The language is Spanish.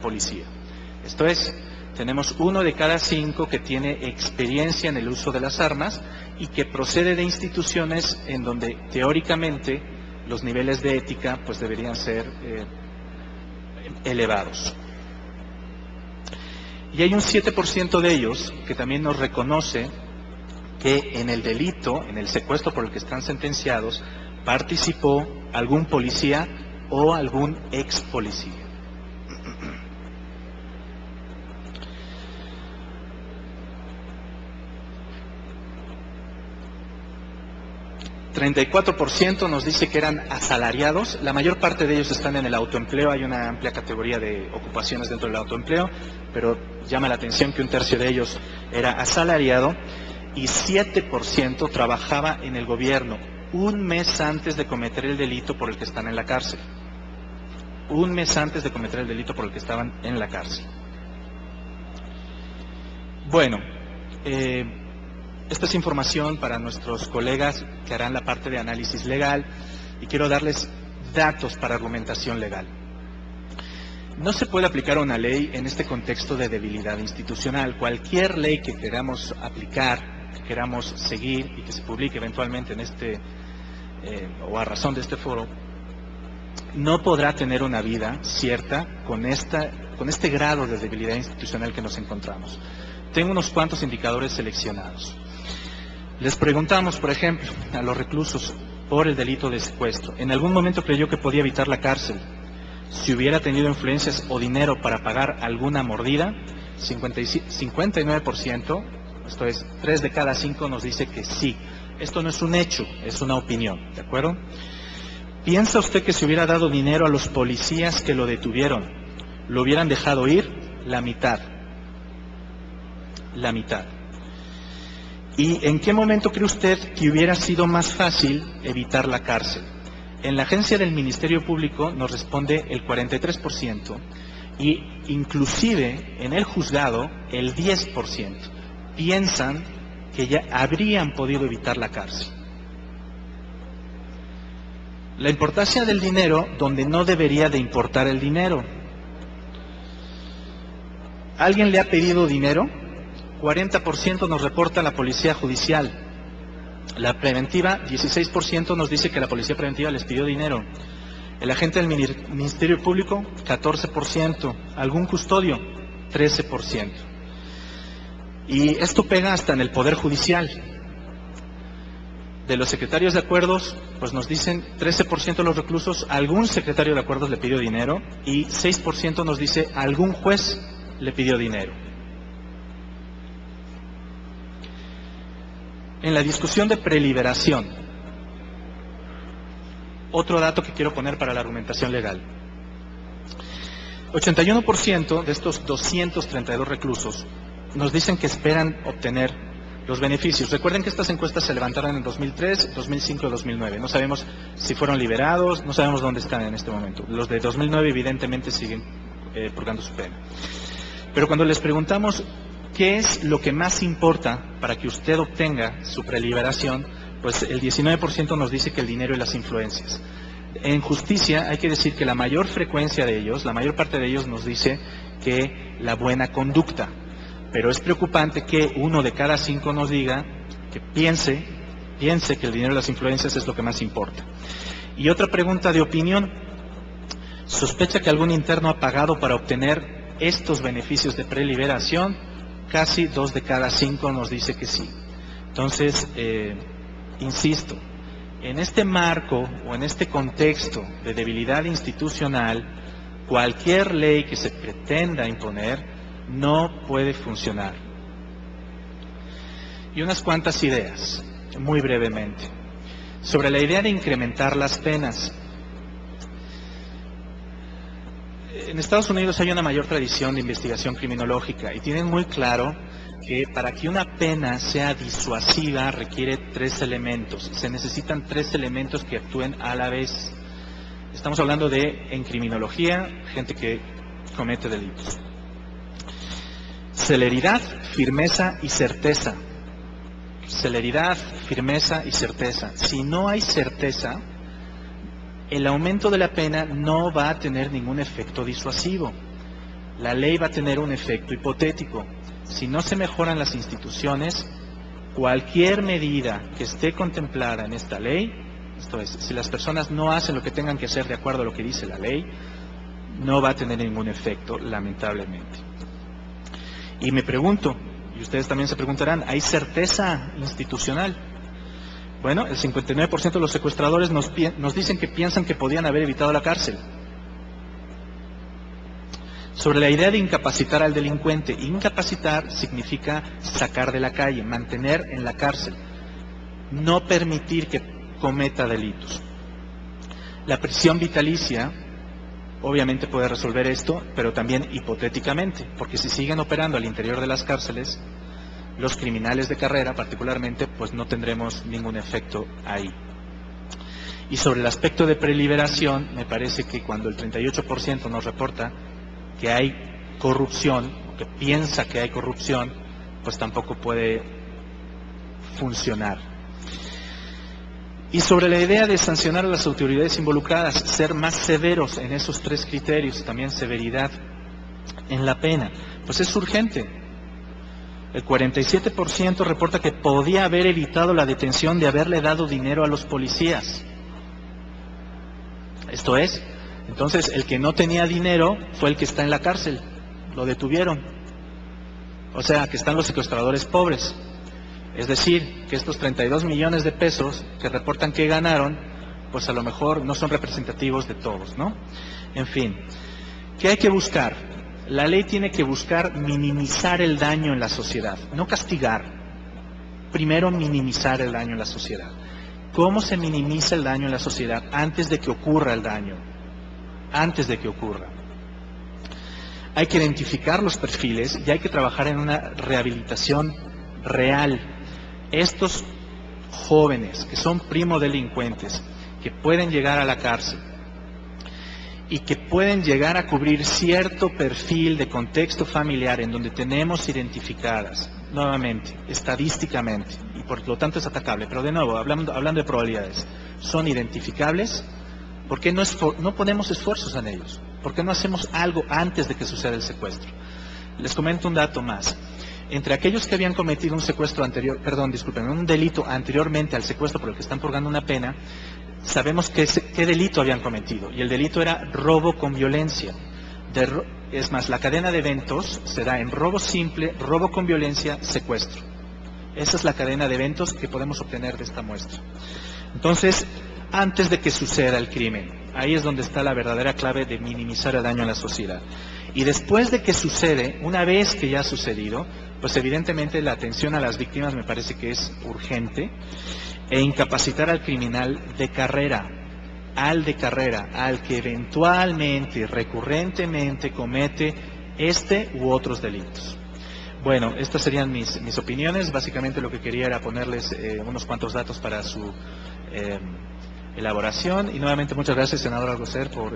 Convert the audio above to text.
policía. Esto es, tenemos 1 de cada 5 que tiene experiencia en el uso de las armas y que procede de instituciones en donde teóricamente los niveles de ética pues deberían ser elevados. Y hay un 7% de ellos que también nos reconoce que en el delito, en el secuestro por el que están sentenciados, participó algún policía o algún ex policía. ...34% nos dice que eran asalariados. La mayor parte de ellos están en el autoempleo. Hay una amplia categoría de ocupaciones dentro del autoempleo, pero llama la atención que un tercio de ellos era asalariado. Y 7% trabajaba en el gobierno un mes antes de cometer el delito por el que están en la cárcel. Un mes antes de cometer el delito por el que estaban en la cárcel. Bueno, esta es información para nuestros colegas que harán la parte de análisis legal y quiero darles datos para argumentación legal. No se puede aplicar una ley en este contexto de debilidad institucional. Cualquier ley que queramos aplicar, que queramos seguir y que se publique eventualmente en o a razón de este foro, no podrá tener una vida cierta con este grado de debilidad institucional que nos encontramos. Tengo unos cuantos indicadores seleccionados. Les preguntamos, por ejemplo, a los reclusos por el delito de secuestro. ¿En algún momento creyó que podía evitar la cárcel si hubiera tenido influencias o dinero para pagar alguna mordida? 59%, esto es, 3 de cada 5 nos dice que sí. Esto no es un hecho, es una opinión, ¿de acuerdo? ¿Piensa usted que si hubiera dado dinero a los policías que lo detuvieron, lo hubieran dejado ir? La mitad. La mitad. ¿Y en qué momento cree usted que hubiera sido más fácil evitar la cárcel? En la agencia del Ministerio Público nos responde el 43% y inclusive en el juzgado el 10% piensan que ya habrían podido evitar la cárcel. La importancia del dinero donde no debería de importar el dinero. ¿Alguien le ha pedido dinero? 40% nos reporta la policía judicial. La preventiva, 16% nos dice que la policía preventiva les pidió dinero. El agente del Ministerio Público, 14%. ¿Algún custodio? 13%. Y esto pega hasta en el Poder Judicial. De los secretarios de acuerdos, pues nos dicen 13% de los reclusos, algún secretario de acuerdos le pidió dinero, y 6% nos dice algún juez le pidió dinero. En la discusión de preliberación, otro dato que quiero poner para la argumentación legal. 81% de estos 232 reclusos nos dicen que esperan obtener los beneficios. Recuerden que estas encuestas se levantaron en 2003, 2005 y 2009. No sabemos si fueron liberados, no sabemos dónde están en este momento. Los de 2009 evidentemente siguen purgando su pena. Pero cuando les preguntamos ¿qué es lo que más importa para que usted obtenga su preliberación? Pues el 19% nos dice que el dinero y las influencias. En justicia hay que decir que la mayor frecuencia de ellos, la mayor parte de ellos nos dice que la buena conducta. Pero es preocupante que 1 de cada 5 nos diga que piense que el dinero y las influencias es lo que más importa. Y otra pregunta de opinión. ¿Sospecha que algún interno ha pagado para obtener estos beneficios de preliberación? Casi 2 de cada 5 nos dice que sí. Entonces, insisto, en este marco o en este contexto de debilidad institucional, cualquier ley que se pretenda imponer no puede funcionar. Y unas cuantas ideas, muy brevemente, sobre la idea de incrementar las penas. En Estados Unidos hay una mayor tradición de investigación criminológica y tienen muy claro que para que una pena sea disuasiva requiere 3 elementos. Se necesitan 3 elementos que actúen a la vez. Estamos hablando en criminología, gente que comete delitos. Celeridad, firmeza y certeza. Celeridad, firmeza y certeza. Si no hay certeza, el aumento de la pena no va a tener ningún efecto disuasivo. La ley va a tener un efecto hipotético. Si no se mejoran las instituciones, cualquier medida que esté contemplada en esta ley, esto es, si las personas no hacen lo que tengan que hacer de acuerdo a lo que dice la ley, no va a tener ningún efecto, lamentablemente. Y me pregunto, y ustedes también se preguntarán, ¿hay certeza institucional? Bueno, el 59% de los secuestradores nos dicen que piensan que podían haber evitado la cárcel. Sobre la idea de incapacitar al delincuente, incapacitar significa sacar de la calle, mantener en la cárcel, no permitir que cometa delitos. La prisión vitalicia obviamente puede resolver esto, pero también hipotéticamente, porque si siguen operando al interior de las cárceles, los criminales de carrera particularmente, pues no tendremos ningún efecto ahí. Y sobre el aspecto de preliberación, me parece que cuando el 38% nos reporta que hay corrupción, o que piensa que hay corrupción, pues tampoco puede funcionar. Y sobre la idea de sancionar a las autoridades involucradas, ser más severos en esos tres criterios, también severidad en la pena, pues es urgente. El 47% reporta que podía haber evitado la detención de haberle dado dinero a los policías. Esto es, entonces el que no tenía dinero fue el que está en la cárcel, lo detuvieron. O sea, que están los secuestradores pobres. Es decir, que estos 32 millones de pesos que reportan que ganaron, pues a lo mejor no son representativos de todos, ¿no? En fin, ¿qué hay que buscar? La ley tiene que buscar minimizar el daño en la sociedad, no castigar. Primero, minimizar el daño en la sociedad. ¿Cómo se minimiza el daño en la sociedad antes de que ocurra el daño? Antes de que ocurra. Hay que identificar los perfiles y hay que trabajar en una rehabilitación real. Estos jóvenes que son primodelincuentes, que pueden llegar a la cárcel y que pueden llegar a cubrir cierto perfil de contexto familiar en donde tenemos identificadas, nuevamente, estadísticamente, y por lo tanto es atacable, pero de nuevo, hablando de probabilidades, son identificables. ¿Por qué no ponemos esfuerzos en ellos? ¿Por qué no hacemos algo antes de que suceda el secuestro? Les comento un dato más. Entre aquellos que habían cometido un delito anteriormente al secuestro por el que están purgando una pena, sabemos qué delito habían cometido, y el delito era robo con violencia. Es más, la cadena de eventos se da en robo simple, robo con violencia, secuestro. Esa es la cadena de eventos que podemos obtener de esta muestra. Entonces, antes de que suceda el crimen, ahí es donde está la verdadera clave de minimizar el daño a la sociedad. Y después de que sucede, una vez que ya ha sucedido, pues evidentemente la atención a las víctimas me parece que es urgente, e incapacitar al criminal de carrera, al que eventualmente, recurrentemente comete este u otros delitos. Bueno, estas serían mis opiniones. Básicamente lo que quería era ponerles unos cuantos datos para su elaboración. Y nuevamente muchas gracias, senador Alcocer, por